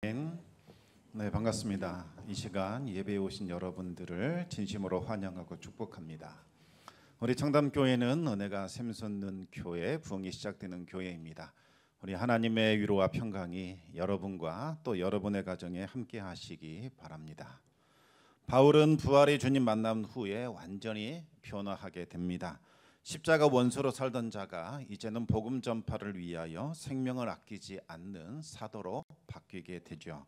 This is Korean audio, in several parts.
네, 반갑습니다. 이 시간 예배에 오신 여러분들을 진심으로 환영하고 축복합니다. 우리 청담교회는 은혜가 샘솟는 교회, 부흥이 시작되는 교회입니다. 우리 하나님의 위로와 평강이 여러분과 또 여러분의 가정에 함께 하시기 바랍니다. 바울은 부활의 주님 만남 후에 완전히 변화하게 됩니다. 십자가 원수로 살던 자가 이제는 복음 전파를 위하여 생명을 아끼지 않는 사도로 바뀌게 되죠.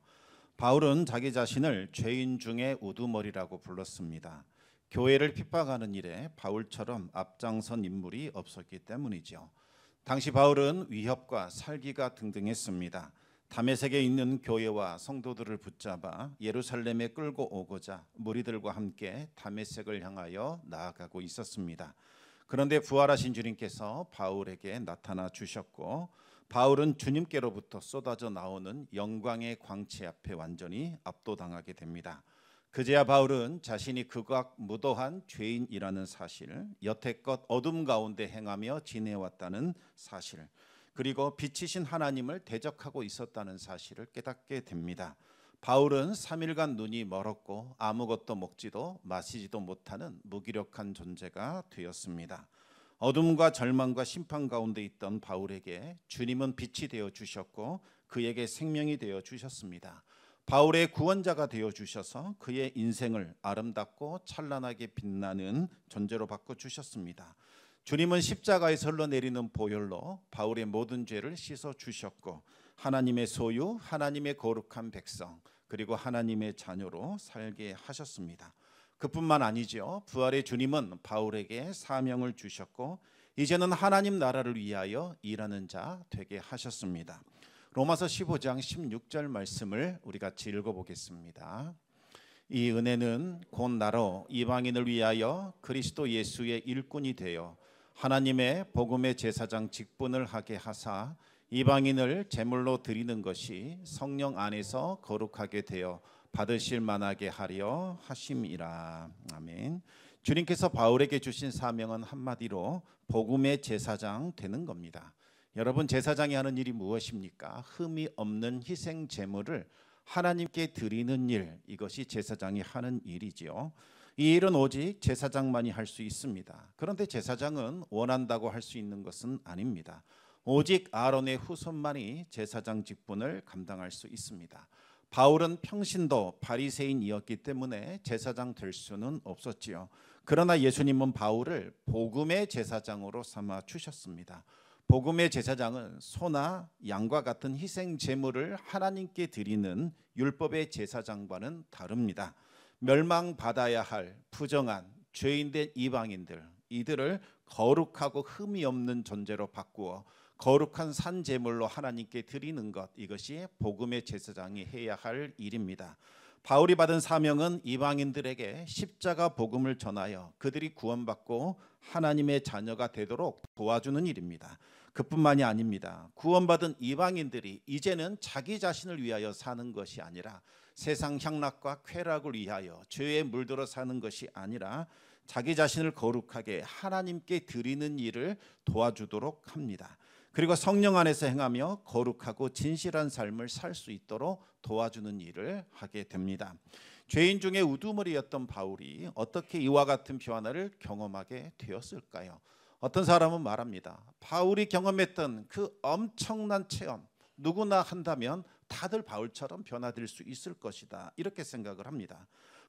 바울은 자기 자신을 죄인 중에 우두머리라고 불렀습니다. 교회를 핍박하는 일에 바울처럼 앞장선 인물이 없었기 때문이죠. 당시 바울은 위협과 살기가 등등했습니다. 다메섹에 있는 교회와 성도들을 붙잡아 예루살렘에 끌고 오고자 무리들과 함께 다메섹을 향하여 나아가고 있었습니다. 그런데 부활하신 주님께서 바울에게 나타나 주셨고 바울은 주님께로부터 쏟아져 나오는 영광의 광채 앞에 완전히 압도당하게 됩니다. 그제야 바울은 자신이 극악무도한 죄인이라는 사실, 여태껏 어둠 가운데 행하며 지내왔다는 사실, 그리고 빛이신 하나님을 대적하고 있었다는 사실을 깨닫게 됩니다. 바울은 3일간 눈이 멀었고 아무것도 먹지도 마시지도 못하는 무기력한 존재가 되었습니다. 어둠과 절망과 심판 가운데 있던 바울에게 주님은 빛이 되어 주셨고 그에게 생명이 되어 주셨습니다. 바울의 구원자가 되어 주셔서 그의 인생을 아름답고 찬란하게 빛나는 존재로 바꿔 주셨습니다. 주님은 십자가에서 흘러내리는 보혈로 바울의 모든 죄를 씻어 주셨고 하나님의 소유, 하나님의 거룩한 백성, 그리고 하나님의 자녀로 살게 하셨습니다. 그뿐만 아니죠. 부활의 주님은 바울에게 사명을 주셨고 이제는 하나님 나라를 위하여 일하는 자 되게 하셨습니다. 로마서 15장 16절 말씀을 우리 같이 읽어보겠습니다. 이 은혜는 곧 나로 이방인을 위하여 그리스도 예수의 일꾼이 되어 하나님의 복음의 제사장 직분을 하게 하사 이방인을 제물로 드리는 것이 성령 안에서 거룩하게 되어 받으실 만하게 하려 하심이라. 아멘. 주님께서 바울에게 주신 사명은 한마디로 복음의 제사장 되는 겁니다. 여러분, 제사장이 하는 일이 무엇입니까? 흠이 없는 희생 제물을 하나님께 드리는 일, 이것이 제사장이 하는 일이지요. 이 일은 오직 제사장만이 할 수 있습니다. 그런데 제사장은 원한다고 할 수 있는 것은 아닙니다. 오직 아론의 후손만이 제사장 직분을 감당할 수 있습니다. 바울은 평신도 바리새인이었기 때문에 제사장 될 수는 없었지요. 그러나 예수님은 바울을 복음의 제사장으로 삼아 주셨습니다. 복음의 제사장은 소나 양과 같은 희생 제물을 하나님께 드리는 율법의 제사장과는 다릅니다. 멸망받아야 할 부정한 죄인된 이방인들, 이들을 거룩하고 흠이 없는 존재로 바꾸어 거룩한 산 제물로 하나님께 드리는 것, 이것이 복음의 제사장이 해야 할 일입니다. 바울이 받은 사명은 이방인들에게 십자가 복음을 전하여 그들이 구원받고 하나님의 자녀가 되도록 도와주는 일입니다. 그뿐만이 아닙니다. 구원받은 이방인들이 이제는 자기 자신을 위하여 사는 것이 아니라 세상 향락과 쾌락을 위하여 죄에 물들어 사는 것이 아니라 자기 자신을 거룩하게 하나님께 드리는 일을 도와주도록 합니다. 그리고 성령 안에서 행하며 거룩하고 진실한 삶을 살 수 있도록 도와주는 일을 하게 됩니다. 죄인 중에 우두머리였던 바울이 어떻게 이와 같은 변화를 경험하게 되었을까요? 어떤 사람은 말합니다. 바울이 경험했던 그 엄청난 체험, 누구나 한다면 다들 바울처럼 변화될 수 있을 것이다, 이렇게 생각을 합니다.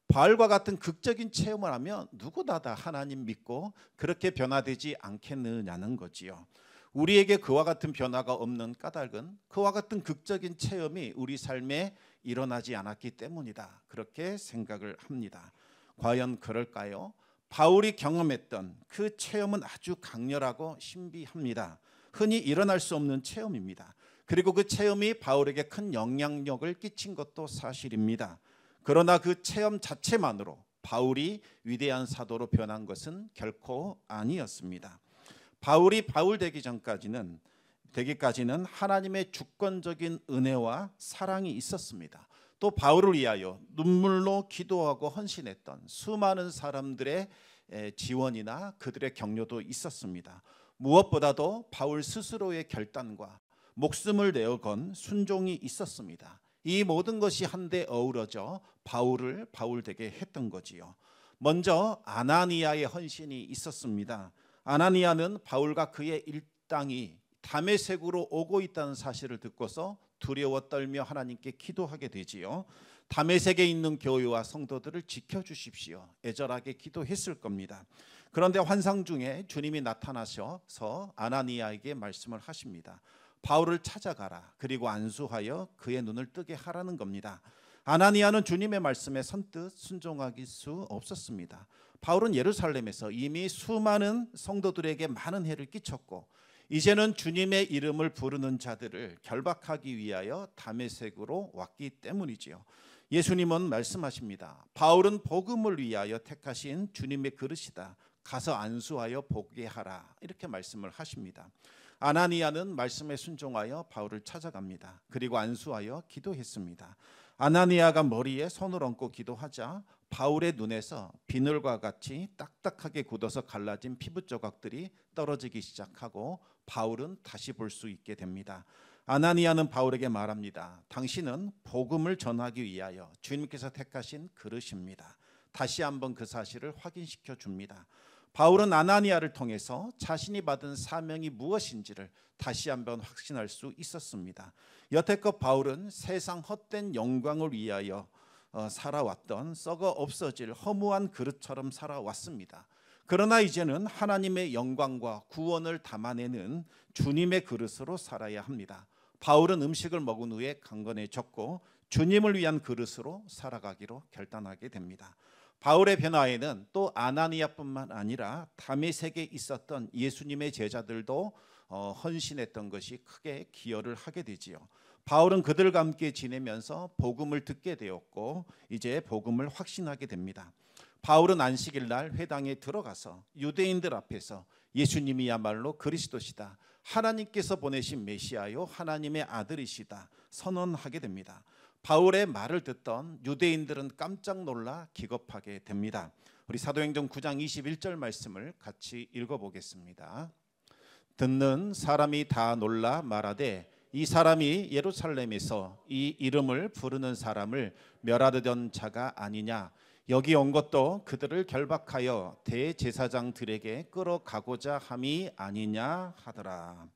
바울과 같은 극적인 체험을 하면 누구나 다 하나님 믿고 그렇게 변화되지 않겠느냐는 거지요. 우리에게 그와 같은 변화가 없는 까닭은 그와 같은 극적인 체험이 우리 삶에 일어나지 않았기 때문이다, 그렇게 생각을 합니다. 과연 그럴까요? 바울이 경험했던 그 체험은 아주 강렬하고 신비합니다. 흔히 일어날 수 없는 체험입니다. 그리고 그 체험이 바울에게 큰 영향력을 끼친 것도 사실입니다. 그러나 그 체험 자체만으로 바울이 위대한 사도로 변한 것은 결코 아니었습니다. 바울이 바울 되기까지는 하나님의 주권적인 은혜와 사랑이 있었습니다. 또 바울을 위하여 눈물로 기도하고 헌신했던 수많은 사람들의 지원이나 그들의 격려도 있었습니다. 무엇보다도 바울 스스로의 결단과 목숨을 내어 건 순종이 있었습니다. 이 모든 것이 한데 어우러져 바울을 바울되게 했던 거지요. 먼저 아나니아의 헌신이 있었습니다. 아나니아는 바울과 그의 일당이 다메섹으로 오고 있다는 사실을 듣고서 두려워 떨며 하나님께 기도하게 되지요. 다메섹에 있는 교회와 성도들을 지켜주십시오. 애절하게 기도했을 겁니다. 그런데 환상 중에 주님이 나타나셔서 아나니아에게 말씀을 하십니다. 바울을 찾아가라. 그리고 안수하여 그의 눈을 뜨게 하라는 겁니다. 아나니아는 주님의 말씀에 선뜻 순종할 수 없었습니다. 바울은 예루살렘에서 이미 수많은 성도들에게 많은 해를 끼쳤고 이제는 주님의 이름을 부르는 자들을 결박하기 위하여 다메섹으로 왔기 때문이지요. 예수님은 말씀하십니다. 바울은 복음을 위하여 택하신 주님의 그릇이다. 가서 안수하여 보게 하라. 이렇게 말씀을 하십니다. 아나니아는 말씀에 순종하여 바울을 찾아갑니다. 그리고 안수하여 기도했습니다. 아나니아가 머리에 손을 얹고 기도하자 바울의 눈에서 비늘과 같이 딱딱하게 굳어서 갈라진 피부 조각들이 떨어지기 시작하고 바울은 다시 볼 수 있게 됩니다. 아나니아는 바울에게 말합니다. 당신은 복음을 전하기 위하여 주님께서 택하신 그릇입니다. 다시 한번 그 사실을 확인시켜 줍니다. 바울은 아나니아를 통해서 자신이 받은 사명이 무엇인지를 다시 한번 확신할 수 있었습니다. 여태껏 바울은 세상 헛된 영광을 위하여 살아왔던 썩어 없어질 허무한 그릇처럼 살아왔습니다. 그러나 이제는 하나님의 영광과 구원을 담아내는 주님의 그릇으로 살아야 합니다. 바울은 음식을 먹은 후에 강건해졌고 주님을 위한 그릇으로 살아가기로 결단하게 됩니다. 바울의 변화에는 또 아나니아뿐만 아니라 다메섹에 있었던 예수님의 제자들도 헌신했던 것이 크게 기여를 하게 되지요. 바울은 그들과 함께 지내면서 복음을 듣게 되었고 이제 복음을 확신하게 됩니다. 바울은 안식일 날 회당에 들어가서 유대인들 앞에서 예수님이야말로 그리스도시다, 하나님께서 보내신 메시아요 하나님의 아들이시다 선언하게 됩니다. 바울의 말을 듣던 유대인들은 깜짝 놀라 기겁하게 됩니다. 우리 사도행전 9장 21절 말씀을 같이 읽어보겠습니다. 듣는 사람이 다 놀라 말하되 이 사람이 예루살렘에서 이 이름을 부르는 사람을 멸하려던 자가 아니냐, 여기 온 것도 그들을 결박하여 대제사장들에게 끌어가고자 함이 아니냐 하더라.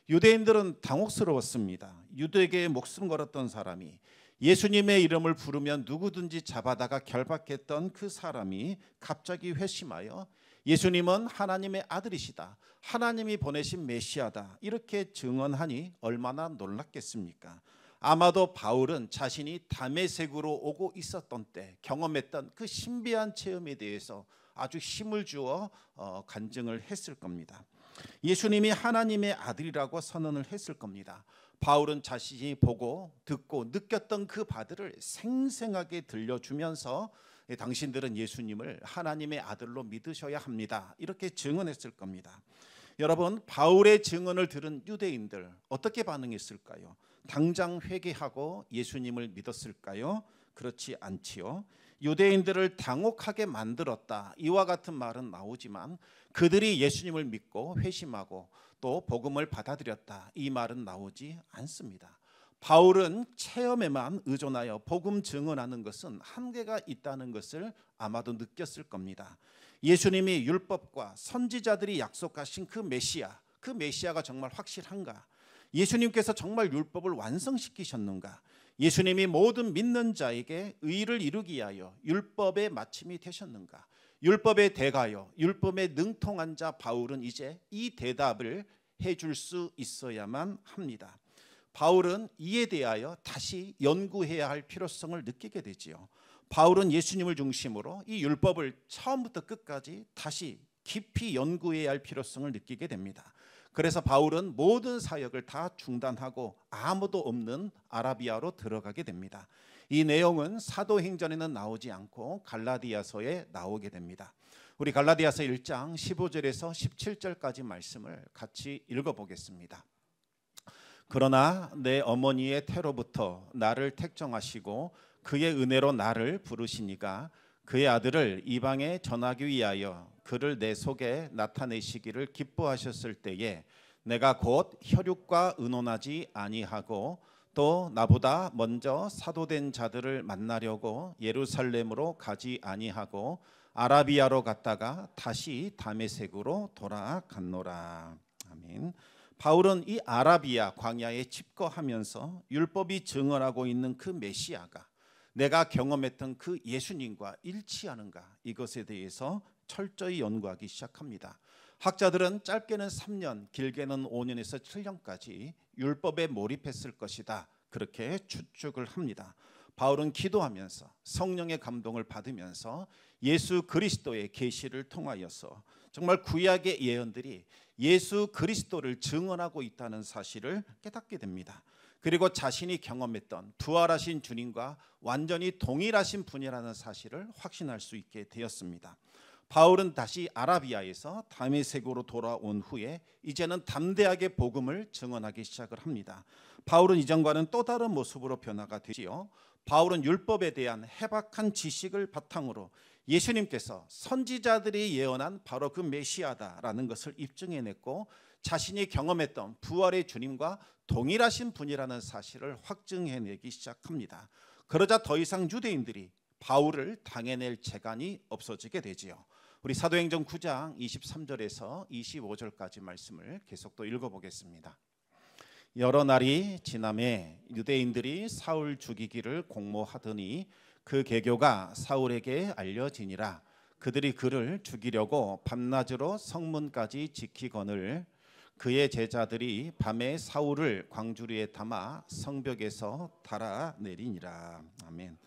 유대인들은 당혹스러웠습니다. 유대계에 목숨 걸었던 사람이 예수님의 이름을 부르면 누구든지 잡아다가 결박했던 그 사람이 갑자기 회심하여 예수님은 하나님의 아들이시다, 하나님이 보내신 메시아다 이렇게 증언하니 얼마나 놀랐겠습니까? 아마도 바울은 자신이 다메섹으로 오고 있었던 때 경험했던 그 신비한 체험에 대해서 아주 힘을 주어 간증을 했을 겁니다. 예수님이 하나님의 아들이라고 선언을 했을 겁니다. 바울은 자신이 보고 듣고 느꼈던 그 바들을 생생하게 들려주면서 당신들은 예수님을 하나님의 아들로 믿으셔야 합니다 이렇게 증언했을 겁니다. 여러분, 바울의 증언을 들은 유대인들 어떻게 반응했을까요? 당장 회개하고 예수님을 믿었을까요? 그렇지 않지요. 유대인들을 당혹하게 만들었다 이와 같은 말은 나오지만 그들이 예수님을 믿고 회심하고 또 복음을 받아들였다 이 말은 나오지 않습니다. 바울은 체험에만 의존하여 복음 증언하는 것은 한계가 있다는 것을 아마도 느꼈을 겁니다. 예수님이 율법과 선지자들이 약속하신 그 메시아가 정말 확실한가? 예수님께서 정말 율법을 완성시키셨는가? 예수님이 모든 믿는 자에게 의를 이루기 위하여 율법의 마침이 되셨는가? 율법의 대가요, 율법에 능통한 자 바울은 이제 이 대답을 해줄 수 있어야만 합니다. 바울은 이에 대하여 다시 연구해야 할 필요성을 느끼게 되지요. 바울은 예수님을 중심으로 이 율법을 처음부터 끝까지 다시 깊이 연구해야 할 필요성을 느끼게 됩니다. 그래서 바울은 모든 사역을 다 중단하고 아무도 없는 아라비아로 들어가게 됩니다. 이 내용은 사도행전에는 나오지 않고 갈라디아서에 나오게 됩니다. 우리 갈라디아서 1장 15절에서 17절까지 말씀을 같이 읽어보겠습니다. 그러나 내 어머니의 태로부터 나를 택정하시고 그의 은혜로 나를 부르시니가 그의 아들을 이방에 전하기 위하여 그를 내 속에 나타내시기를 기뻐하셨을 때에 내가 곧 혈육과 의논하지 아니하고 또 나보다 먼저 사도된 자들을 만나려고 예루살렘으로 가지 아니하고 아라비아로 갔다가 다시 다메섹으로 돌아갔노라. 아멘. 바울은 이 아라비아 광야에 집거하면서 율법이 증언하고 있는 그 메시아가 내가 경험했던 그 예수님과 일치하는가, 이것에 대해서 철저히 연구하기 시작합니다. 학자들은 짧게는 3년, 길게는 5년에서 7년까지 율법에 몰입했을 것이다, 그렇게 추측을 합니다. 바울은 기도하면서 성령의 감동을 받으면서 예수 그리스도의 계시를 통하여서 정말 구약의 예언들이 예수 그리스도를 증언하고 있다는 사실을 깨닫게 됩니다. 그리고 자신이 경험했던 부활하신 주님과 완전히 동일하신 분이라는 사실을 확신할 수 있게 되었습니다. 바울은 다시 아라비아에서 다메섹으로 돌아온 후에 이제는 담대하게 복음을 증언하기 시작을 합니다. 바울은 이전과는 또 다른 모습으로 변화가 되지요. 바울은 율법에 대한 해박한 지식을 바탕으로 예수님께서 선지자들이 예언한 바로 그 메시아다라는 것을 입증해냈고, 자신이 경험했던 부활의 주님과 동일하신 분이라는 사실을 확증해내기 시작합니다. 그러자 더 이상 유대인들이 바울을 당해낼 재간이 없어지게 되지요. 우리 사도행전 9장 23절에서 25절까지 말씀을 계속 또 읽어보겠습니다. 여러 날이 지남에 유대인들이 사울 죽이기를 공모하더니 그 계교가 사울에게 알려지니라. 그들이 그를 죽이려고 밤낮으로 성문까지 지키거늘 그의 제자들이 밤에 사울을 광주리에 담아 성벽에서 달아내리니라. 아멘.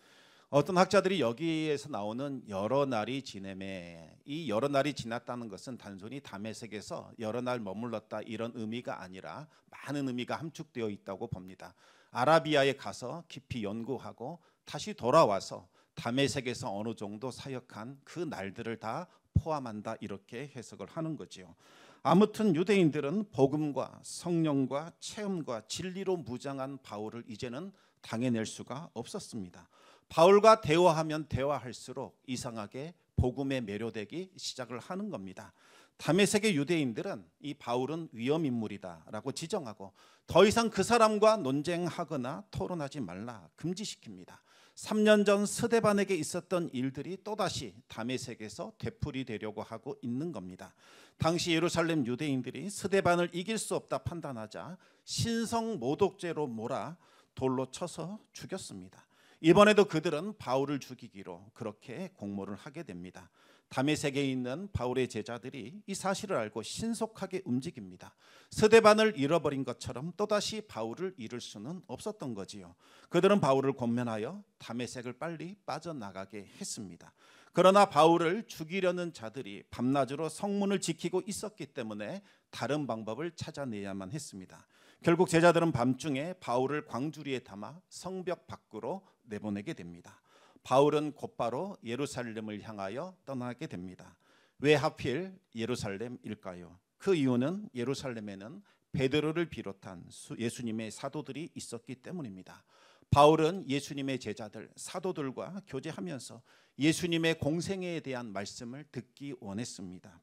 어떤 학자들이 여기에서 나오는 여러 날이 지내매, 이 여러 날이 지났다는 것은 단순히 다메섹에서 여러 날 머물렀다 이런 의미가 아니라 많은 의미가 함축되어 있다고 봅니다. 아라비아에 가서 깊이 연구하고 다시 돌아와서 다메섹에서 어느 정도 사역한 그 날들을 다 포함한다, 이렇게 해석을 하는 거지요. 아무튼 유대인들은 복음과 성령과 체험과 진리로 무장한 바울을 이제는 당해낼 수가 없었습니다. 바울과 대화하면 대화할수록 이상하게 복음에 매료되기 시작을 하는 겁니다. 다메섹의 유대인들은 이 바울은 위험인물이다라고 지정하고 더 이상 그 사람과 논쟁하거나 토론하지 말라 금지시킵니다. 3년 전 스데반에게 있었던 일들이 또다시 다메섹에서 되풀이되려고 하고 있는 겁니다. 당시 예루살렘 유대인들이 스데반을 이길 수 없다 판단하자 신성 모독죄로 몰아 돌로 쳐서 죽였습니다. 이번에도 그들은 바울을 죽이기로 그렇게 공모를 하게 됩니다. 다메섹에 있는 바울의 제자들이 이 사실을 알고 신속하게 움직입니다. 스데반을 잃어버린 것처럼 또다시 바울을 잃을 수는 없었던 거지요. 그들은 바울을 권면하여 다메섹을 빨리 빠져나가게 했습니다. 그러나 바울을 죽이려는 자들이 밤낮으로 성문을 지키고 있었기 때문에 다른 방법을 찾아내야만 했습니다. 결국 제자들은 밤중에 바울을 광주리에 담아 성벽 밖으로 내보내게 됩니다. 바울은 곧바로 예루살렘을 향하여 떠나게 됩니다. 왜 하필 예루살렘일까요? 그 이유는 예루살렘에는 베드로를 비롯한 예수님의 사도들이 있었기 때문입니다. 바울은 예수님의 제자들, 사도들과 교제하면서 예수님의 공생애에 대한 말씀을 듣기 원했습니다.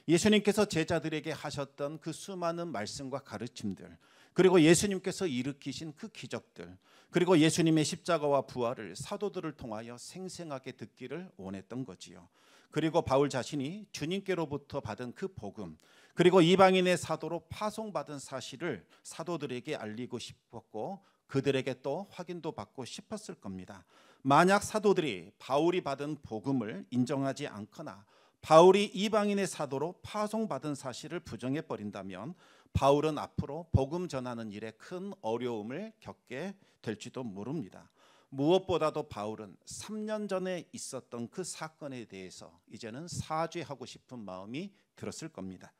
예수님께서 제자들에게 하셨던 그 수많은 말씀과 가르침들, 그리고 예수님께서 일으키신 그 기적들, 그리고 예수님의 십자가와 부활을 사도들을 통하여 생생하게 듣기를 원했던 거지요. 그리고 바울 자신이 주님께로부터 받은 그 복음, 그리고 이방인의 사도로 파송받은 사실을 사도들에게 알리고 싶었고 그들에게 또 확인도 받고 싶었을 겁니다. 만약 사도들이 바울이 받은 복음을 인정하지 않거나 바울이 이방인의 사도로 파송받은 사실을 부정해 버린다면 바울은 앞으로 복음 전하는 일에 큰 어려움을 겪게 될지도 모릅니다. 무엇보다도 바울은 3년 전에 있었던 그 사건에 대해서 이제는 사죄하고 싶은 마음이 들었을 겁니다.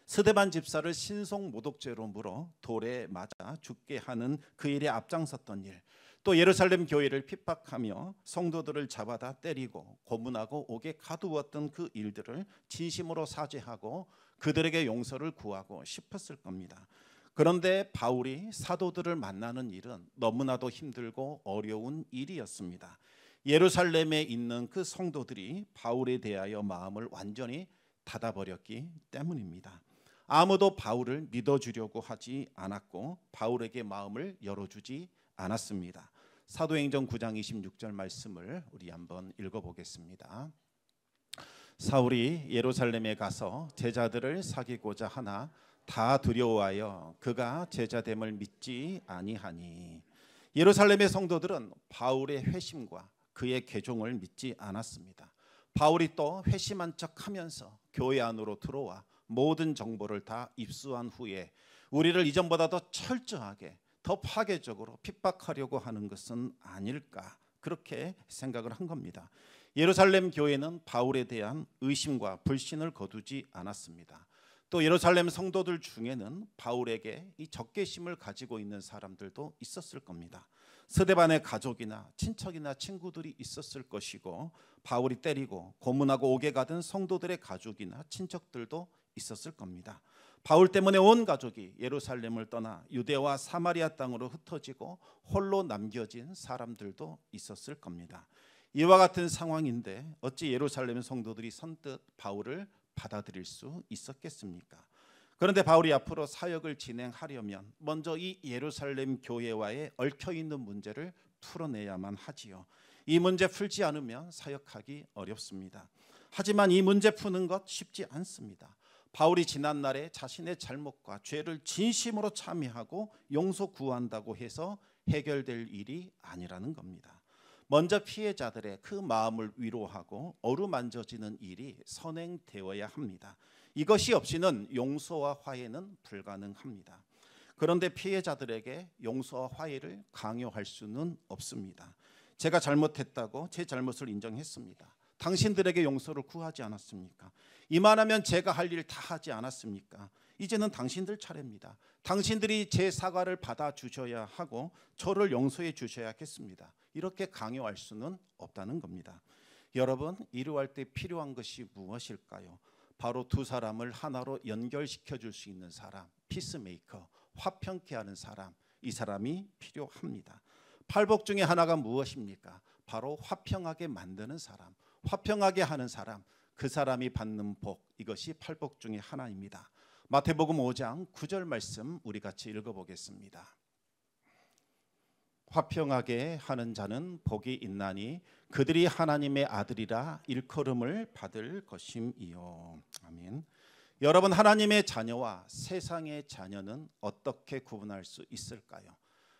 스데반 집사를 신속 모독죄로 물어 돌에 맞아 죽게 하는 그 일에 앞장섰던 일, 또 예루살렘 교회를 핍박하며 성도들을 잡아다 때리고 고문하고 옥에 가두었던 그 일들을 진심으로 사죄하고 그들에게 용서를 구하고 싶었을 겁니다. 그런데 바울이 사도들을 만나는 일은 너무나도 힘들고 어려운 일이었습니다. 예루살렘에 있는 그 성도들이 바울에 대하여 마음을 완전히 닫아버렸기 때문입니다. 아무도 바울을 믿어주려고 하지 않았고 바울에게 마음을 열어주지 않았습니다. 사도행전 9장 26절 말씀을 우리 한번 읽어보겠습니다. 사울이 예루살렘에 가서 제자들을 사귀고자 하나 다 두려워하여 그가 제자됨을 믿지 아니하니. 예루살렘의 성도들은 바울의 회심과 그의 개종을 믿지 않았습니다. 바울이 또 회심한 척하면서 교회 안으로 들어와 모든 정보를 다 입수한 후에 우리를 이전보다 더 철저하게, 더 파괴적으로 핍박하려고 하는 것은 아닐까, 그렇게 생각을 한 겁니다. 예루살렘 교회는 바울에 대한 의심과 불신을 거두지 않았습니다. 또 예루살렘 성도들 중에는 바울에게 이 적개심을 가지고 있는 사람들도 있었을 겁니다. 스데반의 가족이나 친척이나 친구들이 있었을 것이고, 바울이 때리고 고문하고 옥에 가던 성도들의 가족이나 친척들도 있었을 겁니다. 바울 때문에 온 가족이 예루살렘을 떠나 유대와 사마리아 땅으로 흩어지고 홀로 남겨진 사람들도 있었을 겁니다. 이와 같은 상황인데 어찌 예루살렘 성도들이 선뜻 바울을 받아들일 수 있었겠습니까? 그런데 바울이 앞으로 사역을 진행하려면 먼저 이 예루살렘 교회와의 얽혀있는 문제를 풀어내야만 하지요. 이 문제 풀지 않으면 사역하기 어렵습니다. 하지만 이 문제 푸는 것 쉽지 않습니다. 바울이 지난날에 자신의 잘못과 죄를 진심으로 참여하고 용서 구한다고 해서 해결될 일이 아니라는 겁니다. 먼저 피해자들의 그 마음을 위로하고 어루만져지는 일이 선행되어야 합니다. 이것이 없이는 용서와 화해는 불가능합니다. 그런데 피해자들에게 용서와 화해를 강요할 수는 없습니다. 제가 잘못했다고 제 잘못을 인정했습니다. 당신들에게 용서를 구하지 않았습니까? 이만하면 제가 할 일 다 하지 않았습니까? 이제는 당신들 차례입니다. 당신들이 제 사과를 받아주셔야 하고 저를 용서해 주셔야겠습니다. 이렇게 강요할 수는 없다는 겁니다. 여러분, 이루할 때 필요한 것이 무엇일까요? 바로 두 사람을 하나로 연결시켜 줄 수 있는 사람, 피스메이커, 화평케 하는 사람, 이 사람이 필요합니다. 팔복 중에 하나가 무엇입니까? 바로 화평하게 만드는 사람, 화평하게 하는 사람, 그 사람이 받는 복, 이것이 팔복 중에 하나입니다. 마태복음 5장 9절 말씀 우리 같이 읽어보겠습니다. 화평하게 하는 자는 복이 있나니 그들이 하나님의 아들이라 일컬음을 받을 것임이요. 아멘. 여러분, 하나님의 자녀와 세상의 자녀는 어떻게 구분할 수 있을까요?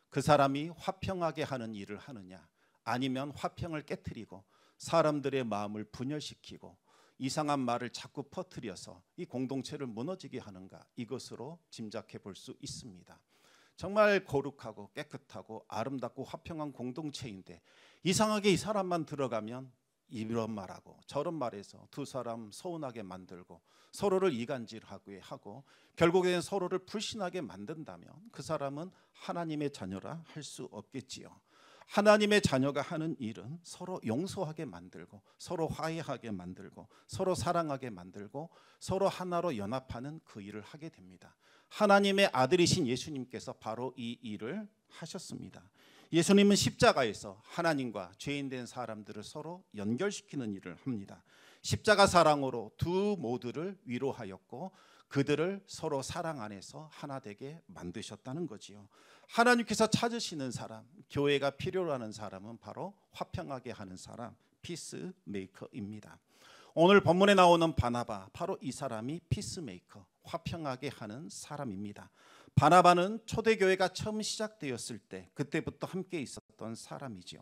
그 사람이 화평하게 하는 일을 하느냐, 아니면 화평을 깨트리고 사람들의 마음을 분열시키고 이상한 말을 자꾸 퍼뜨려서 이 공동체를 무너지게 하는가, 이것으로 짐작해 볼 수 있습니다. 정말 거룩하고 깨끗하고 아름답고 화평한 공동체인데 이상하게 이 사람만 들어가면 이런 말하고 저런 말해서 두 사람 서운하게 만들고 서로를 이간질하게 하고 결국에는 서로를 불신하게 만든다면 그 사람은 하나님의 자녀라 할 수 없겠지요. 하나님의 자녀가 하는 일은 서로 용서하게 만들고 서로 화해하게 만들고 서로 사랑하게 만들고 서로 하나로 연합하는 그 일을 하게 됩니다. 하나님의 아들이신 예수님께서 바로 이 일을 하셨습니다. 예수님은 십자가에서 하나님과 죄인 된 사람들을 서로 연결시키는 일을 합니다. 십자가 사랑으로 두 모두를 위로하였고 그들을 서로 사랑 안에서 하나 되게 만드셨다는 거지요. 하나님께서 찾으시는 사람, 교회가 필요로 하는 사람은 바로 화평하게 하는 사람, 피스메이커입니다. 오늘 본문에 나오는 바나바, 바로 이 사람이 피스메이커, 화평하게 하는 사람입니다. 바나바는 초대교회가 처음 시작되었을 때 그때부터 함께 있었던 사람이죠.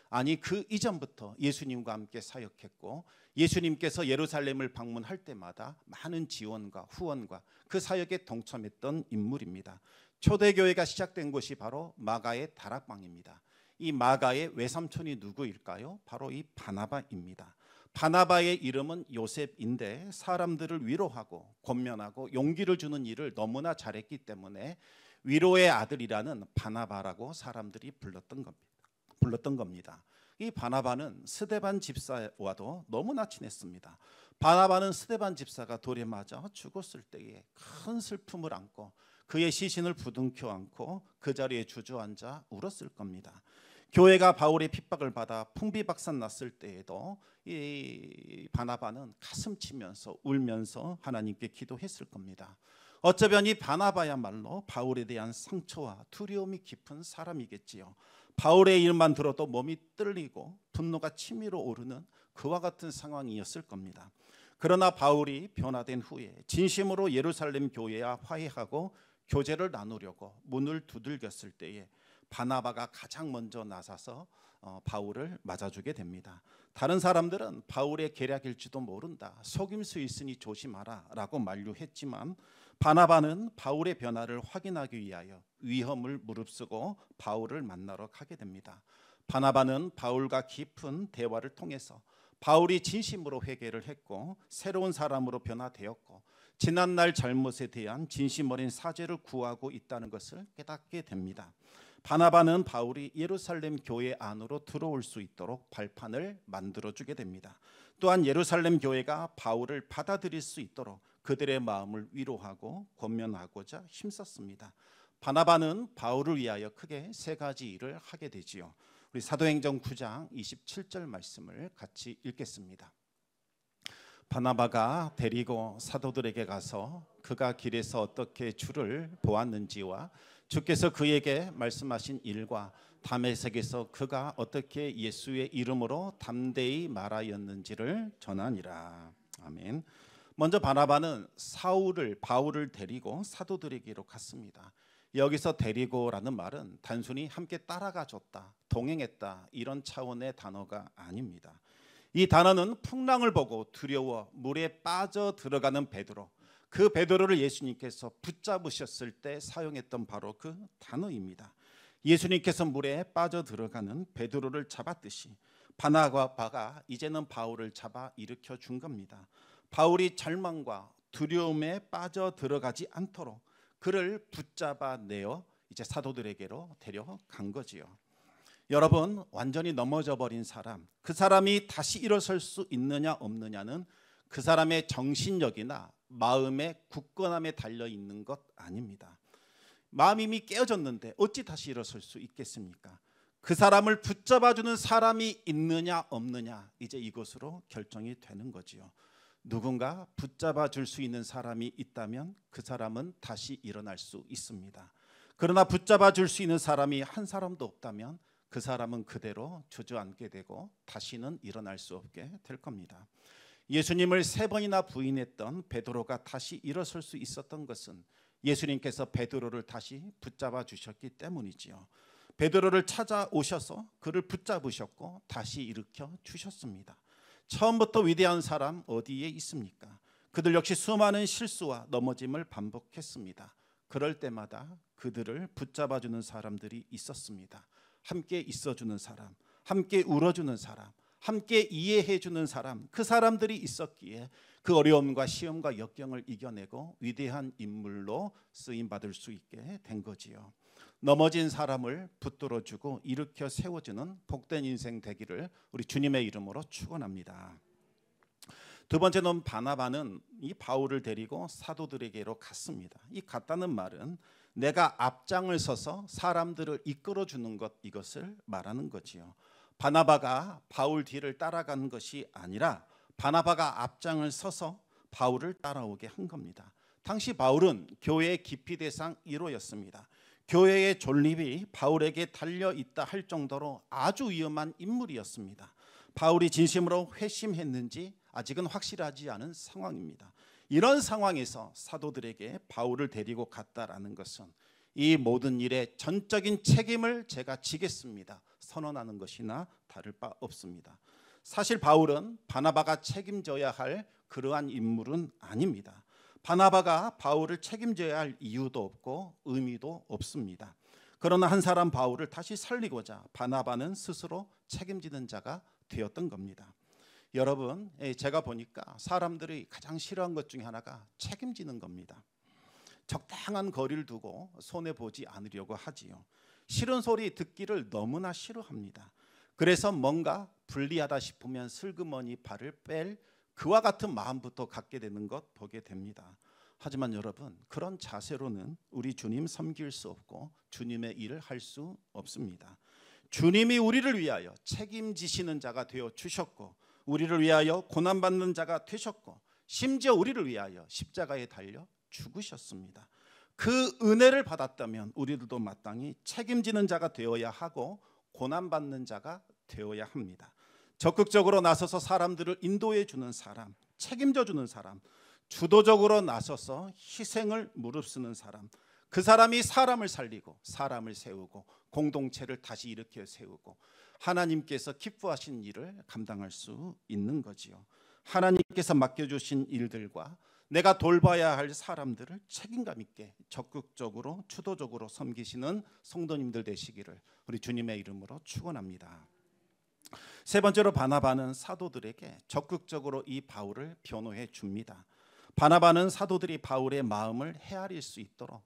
아니, 그 이전부터 예수님과 함께 사역했고 예수님께서 예루살렘을 방문할 때마다 많은 지원과 후원과 그 사역에 동참했던 인물입니다. 초대교회가 시작된 곳이 바로 마가의 다락방입니다. 이 마가의 외삼촌이 누구일까요? 바로 이 바나바입니다. 바나바의 이름은 요셉인데 사람들을 위로하고 권면하고 용기를 주는 일을 너무나 잘했기 때문에 위로의 아들이라는 바나바라고 사람들이 불렀던 겁니다. 이 바나바는 스데반 집사와도 너무나 친했습니다. 바나바는 스데반 집사가 돌에 맞아 죽었을 때에 큰 슬픔을 안고 그의 시신을 부둥켜 안고 그 자리에 주저앉아 울었을 겁니다. 교회가 바울의 핍박을 받아 풍비박산 났을 때에도 이 바나바는 가슴 치면서 울면서 하나님께 기도했을 겁니다. 어쩌면 이 바나바야말로 바울에 대한 상처와 두려움이 깊은 사람이겠지요. 바울의 이름만 들어도 몸이 떨리고 분노가 치밀어 오르는 그와 같은 상황이었을 겁니다. 그러나 바울이 변화된 후에 진심으로 예루살렘 교회와 화해하고 교제를 나누려고 문을 두들겼을 때에 바나바가 가장 먼저 나서서 바울을 맞아주게 됩니다. 다른 사람들은 바울의 계략일지도 모른다, 속임수 있으니 조심하라 라고 만류했지만 바나바는 바울의 변화를 확인하기 위하여 위험을 무릅쓰고 바울을 만나러 가게 됩니다. 바나바는 바울과 깊은 대화를 통해서 바울이 진심으로 회개를 했고 새로운 사람으로 변화되었고 지난날 잘못에 대한 진심 어린 사죄를 구하고 있다는 것을 깨닫게 됩니다. 바나바는 바울이 예루살렘 교회 안으로 들어올 수 있도록 발판을 만들어주게 됩니다. 또한 예루살렘 교회가 바울을 받아들일 수 있도록 그들의 마음을 위로하고 권면하고자 힘썼습니다. 바나바는 바울을 위하여 크게 세 가지 일을 하게 되지요. 우리 사도행전 9장 27절 말씀을 같이 읽겠습니다. 바나바가 데리고 사도들에게 가서 그가 길에서 어떻게 주를 보았는지와 주께서 그에게 말씀하신 일과 다메섹에서 그가 어떻게 예수의 이름으로 담대히 말하였는지를 전하니라. 아멘. 먼저 바나바는 바울을 데리고 사도들에게로 갔습니다. 여기서 데리고라는 말은 단순히 함께 따라가 줬다, 동행했다 이런 차원의 단어가 아닙니다. 이 단어는 풍랑을 보고 두려워 물에 빠져 들어가는 베드로, 그 베드로를 예수님께서 붙잡으셨을 때 사용했던 바로 그 단어입니다. 예수님께서 물에 빠져 들어가는 베드로를 잡았듯이 바나바가 이제는 바울을 잡아 일으켜 준 겁니다. 바울이 절망과 두려움에 빠져 들어가지 않도록 그를 붙잡아 내어 이제 사도들에게로 데려간 거지요. 여러분, 완전히 넘어져 버린 사람, 그 사람이 다시 일어설 수 있느냐 없느냐는 그 사람의 정신력이나 마음의 굳건함에 달려 있는 것 아닙니다. 마음이 이미 깨어졌는데 어찌 다시 일어설 수 있겠습니까? 그 사람을 붙잡아주는 사람이 있느냐 없느냐, 이제 이것으로 결정이 되는 거지요. 누군가 붙잡아 줄 수 있는 사람이 있다면 그 사람은 다시 일어날 수 있습니다. 그러나 붙잡아 줄 수 있는 사람이 한 사람도 없다면 그 사람은 그대로 주저앉게 되고 다시는 일어날 수 없게 될 겁니다. 예수님을 3번이나 부인했던 베드로가 다시 일어설 수 있었던 것은 예수님께서 베드로를 다시 붙잡아 주셨기 때문이지요. 베드로를 찾아오셔서 그를 붙잡으셨고 다시 일으켜 주셨습니다. 처음부터 위대한 사람 어디에 있습니까? 그들 역시 수많은 실수와 넘어짐을 반복했습니다. 그럴 때마다 그들을 붙잡아주는 사람들이 있었습니다. 함께 있어주는 사람, 함께 울어주는 사람, 함께 이해해주는 사람, 그 사람들이 있었기에 그 어려움과 시험과 역경을 이겨내고 위대한 인물로 쓰임받을 수 있게 된 거지요. 넘어진 사람을 붙들어주고 일으켜 세워주는 복된 인생 되기를 우리 주님의 이름으로 축원합니다. 두 번째는 바나바는 이 바울을 데리고 사도들에게로 갔습니다. 이 갔다는 말은 내가 앞장을 서서 사람들을 이끌어주는 것, 이것을 말하는 거지요. 바나바가 바울 뒤를 따라간 것이 아니라 바나바가 앞장을 서서 바울을 따라오게 한 겁니다. 당시 바울은 교회의 기피 대상 1호였습니다. 교회의 존립이 바울에게 달려있다 할 정도로 아주 위험한 인물이었습니다. 바울이 진심으로 회심했는지 아직은 확실하지 않은 상황입니다. 이런 상황에서 사도들에게 바울을 데리고 갔다라는 것은 이 모든 일의 전적인 책임을 제가 지겠습니다 선언하는 것이나 다를 바 없습니다. 사실 바울은 바나바가 책임져야 할 그러한 인물은 아닙니다. 바나바가 바울을 책임져야 할 이유도 없고 의미도 없습니다. 그러나 한 사람 바울을 다시 살리고자 바나바는 스스로 책임지는 자가 되었던 겁니다. 여러분, 제가 보니까 사람들이 가장 싫어하는 것 중에 하나가 책임지는 겁니다. 적당한 거리를 두고 손해보지 않으려고 하지요. 싫은 소리 듣기를 너무나 싫어합니다. 그래서 뭔가 불리하다 싶으면 슬그머니 발을 뺄 그와 같은 마음부터 갖게 되는 것 보게 됩니다. 하지만 여러분, 그런 자세로는 우리 주님 섬길 수 없고 주님의 일을 할 수 없습니다. 주님이 우리를 위하여 책임지시는 자가 되어 주셨고 우리를 위하여 고난받는 자가 되셨고 심지어 우리를 위하여 십자가에 달려 죽으셨습니다. 그 은혜를 받았다면 우리들도 마땅히 책임지는 자가 되어야 하고 고난받는 자가 되어야 합니다. 적극적으로 나서서 사람들을 인도해 주는 사람, 책임져 주는 사람, 주도적으로 나서서 희생을 무릅쓰는 사람, 그 사람이 사람을 살리고 사람을 세우고 공동체를 다시 일으켜 세우고 하나님께서 기뻐하신 일을 감당할 수 있는 거지요. 하나님께서 맡겨주신 일들과 내가 돌봐야 할 사람들을 책임감 있게 적극적으로 주도적으로 섬기시는 성도님들 되시기를 우리 주님의 이름으로 축원합니다. 세 번째로 바나바는 사도들에게 적극적으로 이 바울을 변호해 줍니다. 바나바는 사도들이 바울의 마음을 헤아릴 수 있도록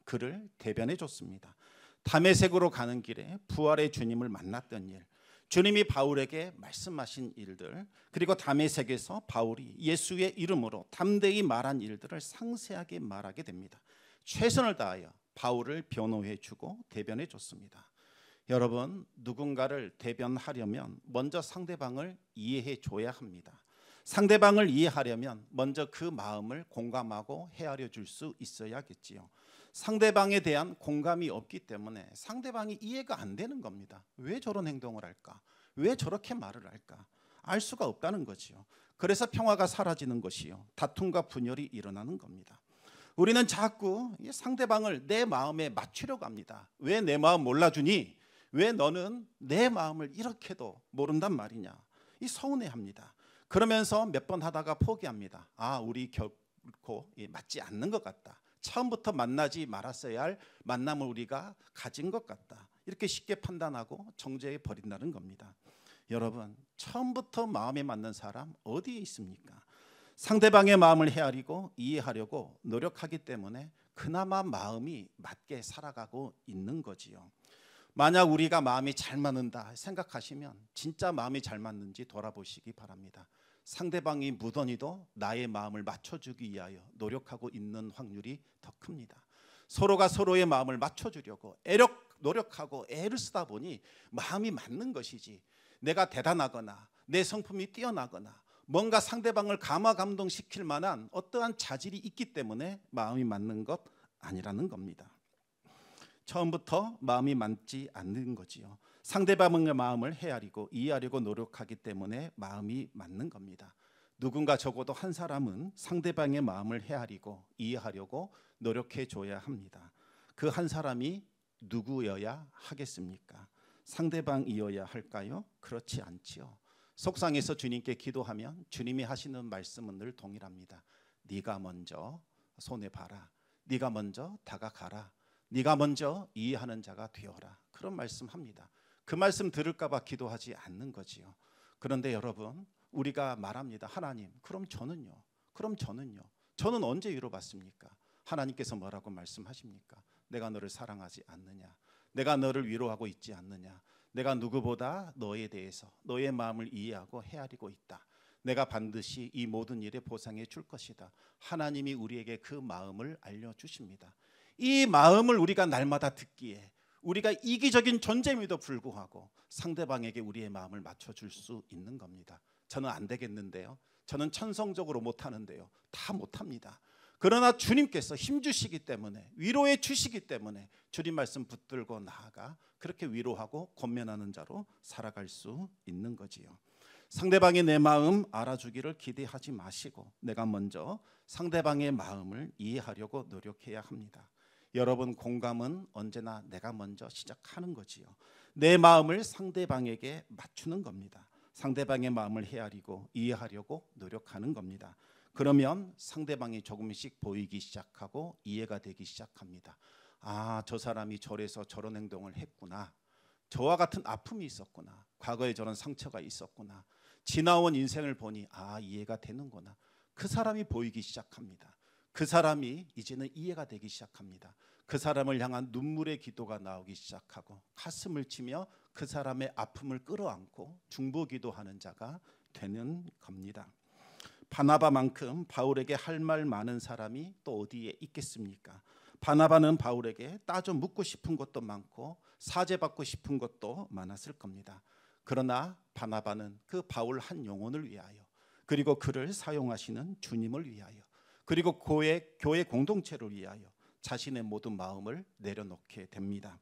그를 대변해 줬습니다. 다메섹으로 가는 길에 부활의 주님을 만났던 일, 주님이 바울에게 말씀하신 일들, 그리고 다메섹에서 바울이 예수의 이름으로 담대히 말한 일들을 상세하게 말하게 됩니다. 최선을 다하여 바울을 변호해 주고 대변해 줬습니다. 여러분, 누군가를 대변하려면 먼저 상대방을 이해해 줘야 합니다. 상대방을 이해하려면 먼저 그 마음을 공감하고 헤아려 줄 수 있어야겠지요. 상대방에 대한 공감이 없기 때문에 상대방이 이해가 안 되는 겁니다. 왜 저런 행동을 할까? 왜 저렇게 말을 할까? 알 수가 없다는 거지요. 그래서 평화가 사라지는 것이요, 다툼과 분열이 일어나는 겁니다. 우리는 자꾸 상대방을 내 마음에 맞추려고 합니다. 왜 내 마음 몰라주니? 왜 너는 내 마음을 이렇게도 모른단 말이냐? 이 서운해합니다. 그러면서 몇 번 하다가 포기합니다. 우리 결코 맞지 않는 것 같다. 처음부터 만나지 말았어야 할 만남을 우리가 가진 것 같다. 이렇게 쉽게 판단하고 정죄해 버린다는 겁니다. 여러분, 처음부터 마음에 맞는 사람 어디에 있습니까? 상대방의 마음을 헤아리고 이해하려고 노력하기 때문에 그나마 마음이 맞게 살아가고 있는 거지요. 만약 우리가 마음이 잘 맞는다 생각하시면 진짜 마음이 잘 맞는지 돌아보시기 바랍니다. 상대방이 무던히도 나의 마음을 맞춰주기 위하여 노력하고 있는 확률이 더 큽니다. 서로가 서로의 마음을 맞춰주려고 노력하고 애를 쓰다 보니 마음이 맞는 것이지, 내가 대단하거나 내 성품이 뛰어나거나 뭔가 상대방을 감화감동시킬 만한 어떠한 자질이 있기 때문에 마음이 맞는 것 아니라는 겁니다. 처음부터 마음이 맞지 않는 거지요. 상대방의 마음을 헤아리고 이해하려고 노력하기 때문에 마음이 맞는 겁니다. 누군가 적어도 한 사람은 상대방의 마음을 헤아리고 이해하려고 노력해 줘야 합니다. 그 한 사람이 누구여야 하겠습니까? 상대방이어야 할까요? 그렇지 않지요. 속상해서 주님께 기도하면 주님이 하시는 말씀은 늘 동일합니다. 네가 먼저 손에 봐라. 네가 먼저 다가가라. 네가 먼저 이해하는 자가 되어라. 그런 말씀합니다. 그 말씀 들을까 봐 기도하지 않는 거지요. 그런데 여러분, 우리가 말합니다. 하나님, 그럼 저는요? 저는 언제 위로받습니까? 하나님께서 뭐라고 말씀하십니까? 내가 너를 사랑하지 않느냐? 내가 너를 위로하고 있지 않느냐? 내가 누구보다 너에 대해서 너의 마음을 이해하고 헤아리고 있다. 내가 반드시 이 모든 일에 보상해 줄 것이다. 하나님이 우리에게 그 마음을 알려주십니다. 이 마음을 우리가 날마다 듣기에 우리가 이기적인 존재임에도 불구하고 상대방에게 우리의 마음을 맞춰줄 수 있는 겁니다. 저는 안 되겠는데요. 저는 천성적으로 못하는데요. 다 못합니다. 그러나 주님께서 힘주시기 때문에, 위로해 주시기 때문에 주님 말씀 붙들고 나아가 그렇게 위로하고 권면하는 자로 살아갈 수 있는 거지요. 상대방이 내 마음 알아주기를 기대하지 마시고 내가 먼저 상대방의 마음을 이해하려고 노력해야 합니다. 여러분, 공감은 언제나 내가 먼저 시작하는 거지요. 내 마음을 상대방에게 맞추는 겁니다. 상대방의 마음을 헤아리고 이해하려고 노력하는 겁니다. 그러면 상대방이 조금씩 보이기 시작하고 이해가 되기 시작합니다. 저 사람이 저래서 저런 행동을 했구나. 저와 같은 아픔이 있었구나. 과거에 저런 상처가 있었구나. 지나온 인생을 보니 이해가 되는구나. 그 사람이 보이기 시작합니다. 그 사람이 이제는 이해가 되기 시작합니다. 그 사람을 향한 눈물의 기도가 나오기 시작하고 가슴을 치며 그 사람의 아픔을 끌어안고 중보기도하는 자가 되는 겁니다. 바나바만큼 바울에게 할 말 많은 사람이 또 어디에 있겠습니까? 바나바는 바울에게 따져 묻고 싶은 것도 많고 사죄받고 싶은 것도 많았을 겁니다. 그러나 바나바는 그 바울 한 영혼을 위하여, 그리고 그를 사용하시는 주님을 위하여, 그리고 교회 공동체를 위하여 자신의 모든 마음을 내려놓게 됩니다.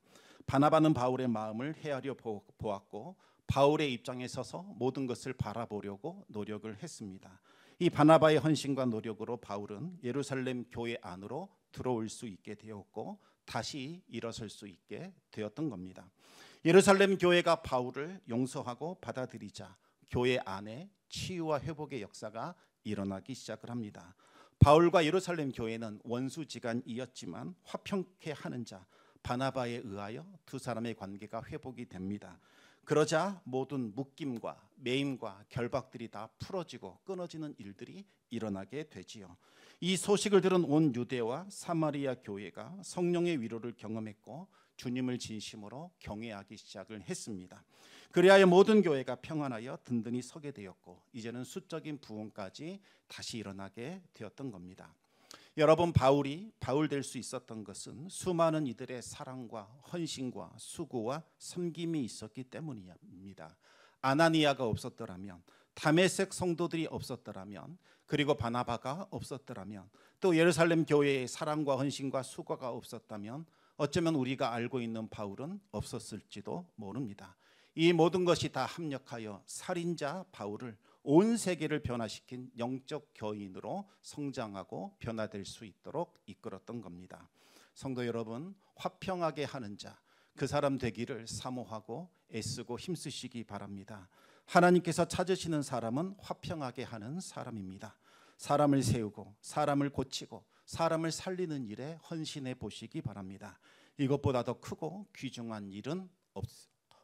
바나바는 바울의 마음을 헤아려 보았고 바울의 입장에 서서 모든 것을 바라보려고 노력을 했습니다. 이 바나바의 헌신과 노력으로 바울은 예루살렘 교회 안으로 들어올 수 있게 되었고 다시 일어설 수 있게 되었던 겁니다. 예루살렘 교회가 바울을 용서하고 받아들이자 교회 안에 치유와 회복의 역사가 일어나기 시작을 합니다. 바울과 예루살렘 교회는 원수지간이었지만 화평케 하는 자 바나바에 의하여 두 사람의 관계가 회복이 됩니다. 그러자 모든 묶임과 매임과 결박들이 다 풀어지고 끊어지는 일들이 일어나게 되지요. 이 소식을 들은 온 유대와 사마리아 교회가 성령의 위로를 경험했고 주님을 진심으로 경외하기 시작을 했습니다. 그리하여 모든 교회가 평안하여 든든히 서게 되었고 이제는 수적인 부흥까지 다시 일어나게 되었던 겁니다. 여러분, 바울이 바울 될 수 있었던 것은 수많은 이들의 사랑과 헌신과 수고와 섬김이 있었기 때문입니다. 아나니아가 없었더라면, 다메섹 성도들이 없었더라면, 그리고 바나바가 없었더라면, 또 예루살렘 교회의 사랑과 헌신과 수고가 없었다면 어쩌면 우리가 알고 있는 바울은 없었을지도 모릅니다. 이 모든 것이 다 합력하여 살인자 바울을 온 세계를 변화시킨 영적 교인으로 성장하고 변화될 수 있도록 이끌었던 겁니다. 성도 여러분, 화평하게 하는 자, 그 사람 되기를 사모하고 애쓰고 힘쓰시기 바랍니다. 하나님께서 찾으시는 사람은 화평하게 하는 사람입니다. 사람을 세우고 사람을 고치고 사람을 살리는 일에 헌신해 보시기 바랍니다. 이것보다 더 크고 귀중한 일은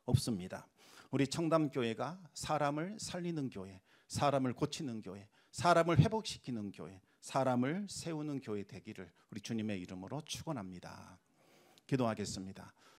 없습니다. 우리 청담교회가 사람을 살리는 교회, 사람을 고치는 교회, 사람을 회복시키는 교회, 사람을 세우는 교회 되기를 우리 주님의 이름으로 축원합니다. 기도하겠습니다.